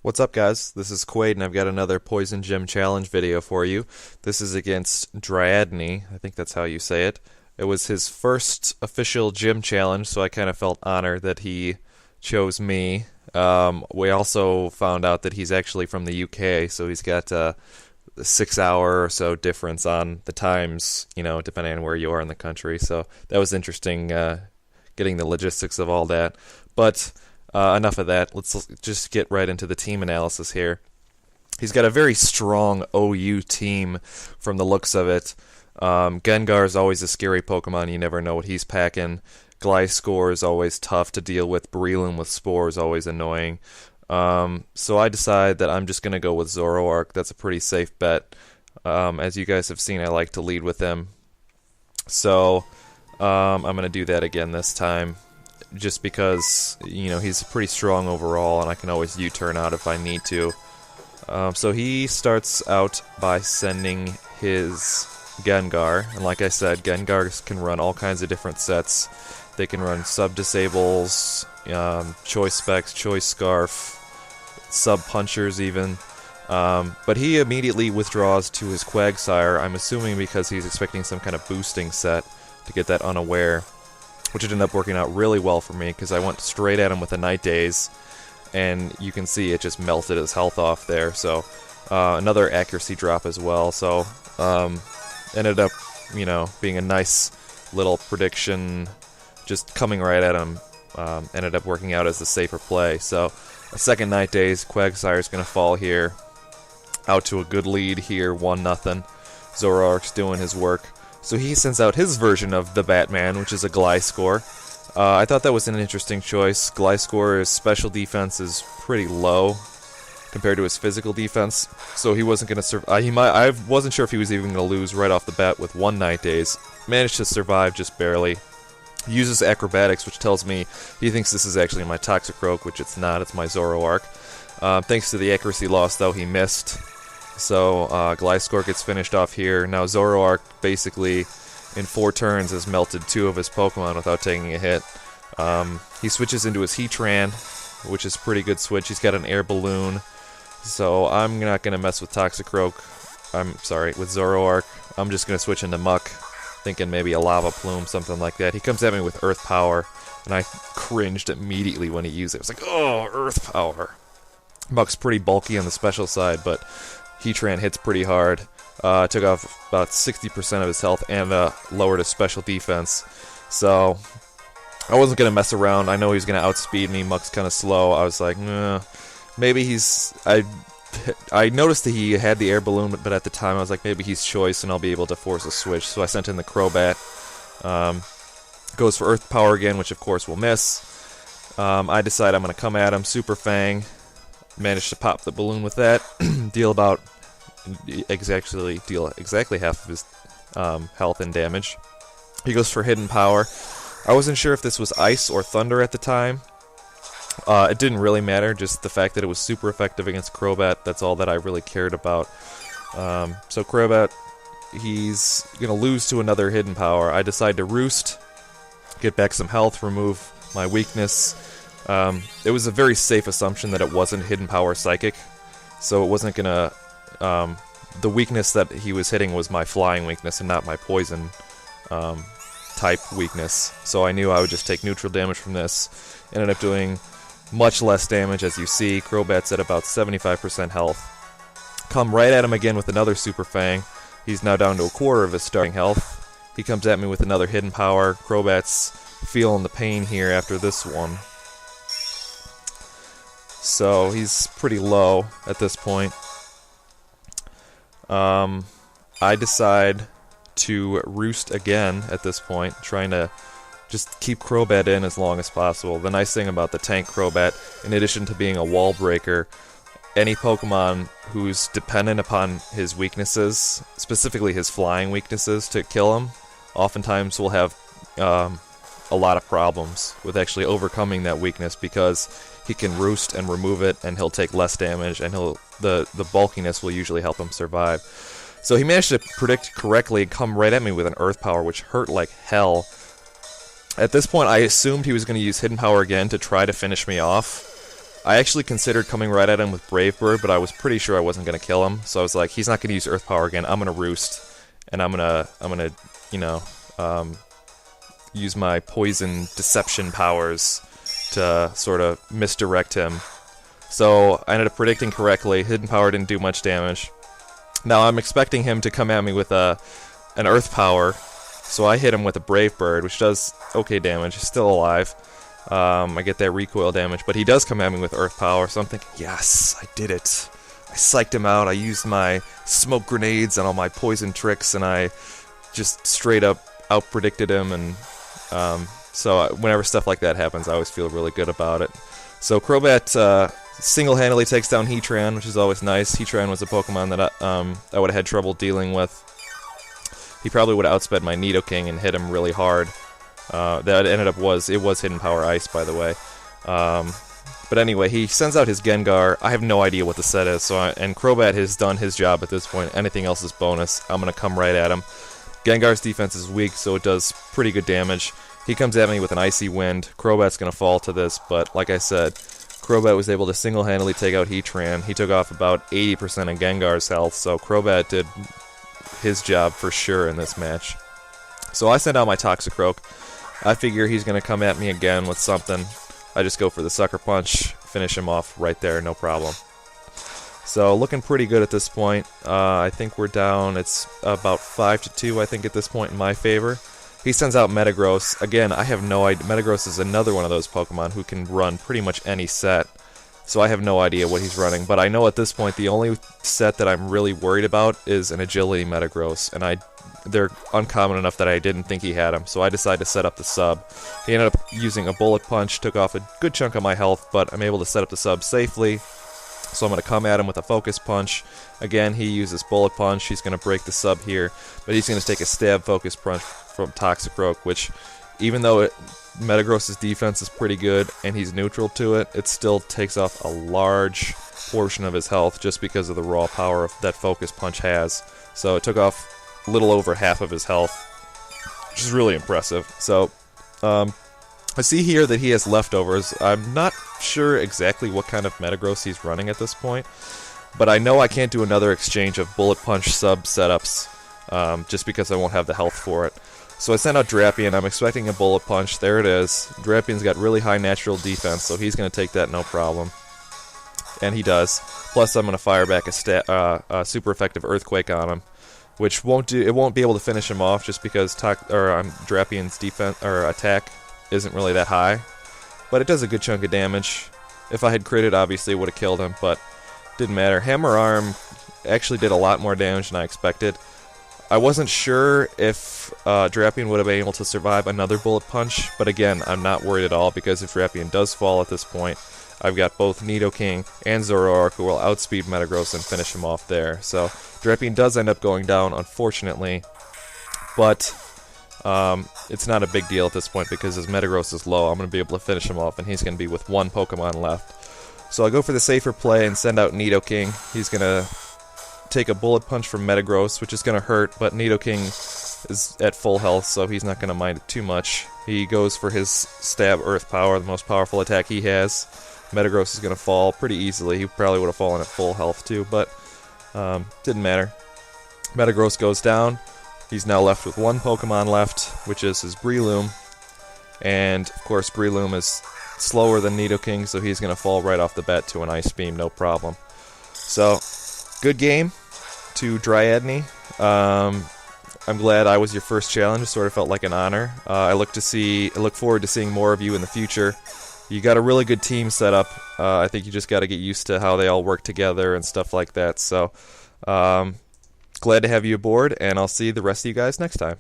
What's up, guys? This is Quaid, and I've got another Poison Gym Challenge video for you. This is against Dryadne. I think that's how you say it. It was his first official gym challenge, so I kind of felt honored that he chose me. We also found out that he's actually from the UK, so he's got a 6 hour or so difference on the times, depending on where you are in the country. So that was interesting, getting the logistics of all that. But enough of that. Let's just get right into the team analysis here. He's got a very strong OU team from the looks of it. Gengar is always a scary Pokemon. You never know what he's packing. Gliscor is always tough to deal with. Breloom with Spore is always annoying. So I decide that I'm just going to go with Zoroark. That's a pretty safe bet. As you guys have seen, I like to lead with him. So I'm going to do that again this time. Just because, he's pretty strong overall, and I can always U-turn out if I need to. So he starts out by sending his Gengar, and like I said, Gengars can run all kinds of different sets. They can run sub-disables, choice specs, choice scarf, sub-punchers even. But he immediately withdraws to his Quagsire, I'm assuming because he's expecting some kind of boosting set to get that unaware, which ended up working out really well for me because I went straight at him with a Night Daze, and you can see it just melted his health off there. So another accuracy drop as well. So ended up, being a nice little prediction, just coming right at him. Ended up working out as the safer play. So a second Night Daze, Quagsire is going to fall here, out to a good lead here, 1-0. Zoroark's doing his work. So he sends out his version of the Batman, which is a Gliscor. I thought that was an interesting choice. Gliscor's special defense is pretty low compared to his physical defense, so he wasn't going to survive. I wasn't sure if he was even going to lose right off the bat with one Night Daze. Managed to survive just barely. He uses Acrobatics, which tells me he thinks this is actually my Toxicroak, which it's not. It's my Zoroark. Thanks to the accuracy loss, though, he missed. So Gliscor gets finished off here. Now Zoroark basically in 4 turns has melted 2 of his Pokemon without taking a hit. He switches into his Heatran, which is a pretty good switch. He's got an Air Balloon, so I'm not going to mess with Toxicroak. I'm sorry, with Zoroark. I'm just going to switch into Muck, thinking maybe a Lava Plume, something like that. He comes at me with Earth Power, and I cringed immediately when he used it. I was like, oh, Earth Power. Muck's pretty bulky on the special side, but Heatran hits pretty hard. Took off about 60% of his health and lowered his special defense. So I wasn't going to mess around. I know he's going to outspeed me. Muck's kind of slow. I was like, maybe he's... I noticed that he had the Air Balloon, but at the time I was like, maybe he's choice and I'll be able to force a switch. So I sent in the Crobat. Goes for Earth Power again, which of course will miss. I decide I'm going to come at him. Super Fang. Managed to pop the balloon with that. deal exactly half of his health and damage. He goes for Hidden Power. I wasn't sure if this was Ice or Thunder at the time. It didn't really matter, just the fact that it was super effective against Crobat. That's all that I really cared about. So Crobat, he's going to lose to another Hidden Power. I decide to Roost, get back some health, remove my weakness. It was a very safe assumption that it wasn't Hidden Power Psychic, so it wasn't gonna... the weakness that he was hitting was my Flying weakness and not my Poison type weakness, so I knew I would just take neutral damage from this. Ended up doing much less damage, as you see. Crobat's at about 75% health. Come right at him again with another Super Fang. He's now down to a quarter of his starting health. He comes at me with another Hidden Power. Crobat's feeling the pain here after this one. So he's pretty low at this point. I decide to Roost again at this point, trying to just keep Crobat in as long as possible. The nice thing about the tank Crobat, in addition to being a wall breaker, any Pokemon who's dependent upon his weaknesses, specifically his flying weaknesses, to kill him, oftentimes will have a lot of problems with actually overcoming that weakness, because he can Roost and remove it, and he'll take less damage, and the bulkiness will usually help him survive. So he managed to predict correctly and come right at me with an Earth Power, which hurt like hell. At this point, I assumed he was going to use Hidden Power again to try to finish me off. I actually considered coming right at him with Brave Bird, but I was pretty sure I wasn't going to kill him. So I was like, he's not going to use Earth Power again. I'm going to Roost, and I'm gonna, you know, use my Poison Deception powers to sort of misdirect him. So I ended up predicting correctly. Hidden Power didn't do much damage. Now I'm expecting him to come at me with an Earth Power, so I hit him with a Brave Bird, which does okay damage. He's still alive. I get that recoil damage, but he does come at me with Earth Power, so I'm thinking, yes, I did it. I psyched him out. I used my smoke grenades and all my poison tricks, and I just straight up out-predicted him, and so whenever stuff like that happens, I always feel really good about it. So Crobat single-handedly takes down Heatran, which is always nice. Heatran was a Pokemon that I would have had trouble dealing with. He probably would have outsped my Nidoking and hit him really hard. That ended up was Hidden Power Ice, by the way. But anyway, he sends out his Gengar. I have no idea what the set is, and Crobat has done his job at this point. Anything else is bonus. I'm gonna come right at him. Gengar's defense is weak, so it does pretty good damage. He comes at me with an Icy Wind. Crobat's gonna fall to this, but like I said, Crobat was able to single-handedly take out Heatran. He took off about 80% of Gengar's health, so Crobat did his job for sure in this match. So I send out my Toxicroak. I figure he's going to come at me again with something. I just go for the Sucker Punch, finish him off right there, no problem. So looking pretty good at this point. I think we're down, it's about 5-2, I think, at this point in my favor. He sends out Metagross. Again, I have no idea. Metagross is another one of those Pokemon who can run pretty much any set. So I have no idea what he's running. But I know at this point the only set that I'm really worried about is an Agility Metagross. And they're uncommon enough that I didn't think he had them. So I decided to set up the sub. He ended up using a Bullet Punch, took off a good chunk of my health, but I'm able to set up the sub safely. So I'm going to come at him with a Focus Punch. Again, he uses Bullet Punch. He's going to break the sub here. But he's going to take a Stab Focus Punch from Toxicroak, which, even though Metagross's defense is pretty good and he's neutral to it, it still takes off a large portion of his health just because of the raw power that Focus Punch has. So it took off a little over half of his health, which is really impressive. So I see here that he has leftovers. I'm not sure exactly what kind of Metagross he's running at this point, but I know I can't do another exchange of Bullet Punch sub setups just because I won't have the health for it. So I sent out Drapion. I'm expecting a Bullet Punch. There it is. Drapion's got really high natural defense, so he's going to take that no problem. And he does. Plus, I'm going to fire back a super effective Earthquake on him, which won't be able to finish him off just because Drapion's defense or attack isn't really that high. But it does a good chunk of damage. If I had critted, obviously it would have killed him, but didn't matter. Hammer Arm actually did a lot more damage than I expected. I wasn't sure if Drapion would have been able to survive another Bullet Punch, but again, I'm not worried at all because if Drapion does fall at this point, I've got both Nidoking and Zoroark who will outspeed Metagross and finish him off there. So Drapion does end up going down, unfortunately, but it's not a big deal at this point because his Metagross is low. I'm going to be able to finish him off, and he's going to be with one Pokemon left. So I go for the safer play and send out Nidoking. He's going to take a Bullet Punch from Metagross, which is going to hurt, but Nidoking is at full health, so he's not going to mind it too much. He goes for his Stab Earth Power, the most powerful attack he has. Metagross is going to fall pretty easily. He probably would have fallen at full health too, but didn't matter. Metagross goes down. He's now left with one Pokemon left, which is his Breloom. And, of course, Breloom is slower than Nidoking, so he's going to fall right off the bat to an Ice Beam, no problem. So, good game to Dryadne. I'm glad I was your first challenge. It sort of felt like an honor. I look forward to seeing more of you in the future. You got a really good team set up. I think you just got to get used to how they all work together and stuff like that. So, glad to have you aboard, and I'll see the rest of you guys next time.